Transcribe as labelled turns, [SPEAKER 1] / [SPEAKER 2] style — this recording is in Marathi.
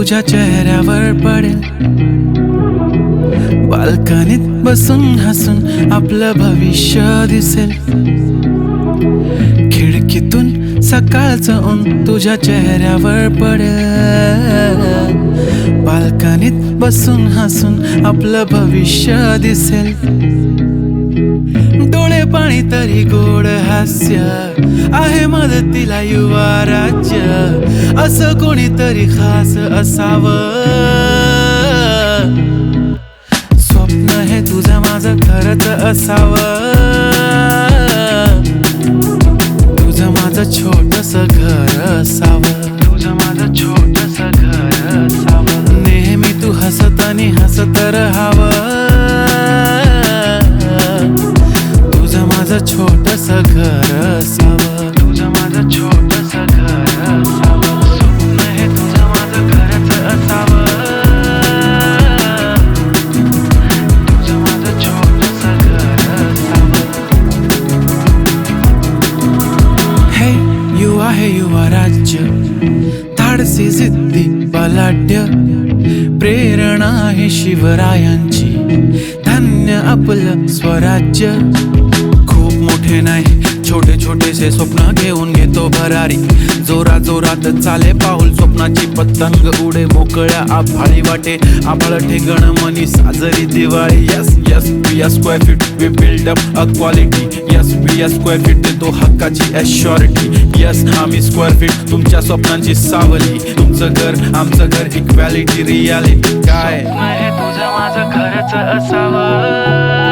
[SPEAKER 1] तुझ्या चेहऱ्यावर पडेल. बाल्कनीत बसून हसून आपलं भविष्य दिसेल. खिडकीतून सकाळचं ऊन तुझ्या चेहऱ्यावर पडेल. बाल्कनीत बसून हसून आपलं भविष्य दिसेल. डोळे पाणी तरी गोड हास्य आहे मदतीला युवा राज्य. असं कोणीतरी खास असावं. स्वप्न हे तुझं माझं खरंच असावं. तुझं माझं छोटंसं घर असावं. तुझं माझं छोटंसं घर असावं. नेहमी तू हसत आणि हसत राहावं. तुझं माझं छोटंसं घर असावं. तुझं माझं छोटंसं घर असावं. स्वप्न हे तुझं माझं खरंच असावं. तुझं माझं छोटंसं घर असावं. हे युवा हे युवा राज्य. धाडसी जिद्दी बलाढ्य. प्रेरणा आहे शिवरायांची. धन्य आपलं स्वराज्य. खूप मोठे नाही छोटे छोटेसे स्वप्न घेऊन घेतो भरारी. जोरा जोरात चाले पाऊल स्वप्नाची पतंग उडे मोकळ्या आभाळी वाटे. आभाळ ठेंगण मनी साजरी Diwali. Yes yes we are square feet we build up a quality. Yes we are square feet देतो हक्काची ॲश्युरिटी. यस आम्ही स्क्वेअर फीट तुमच्या स्वप्नांची सावली. तुमचं घर आमचं घर इक्वॅलिटी रियालिटी. काय तुझं माझं खरंच असावं.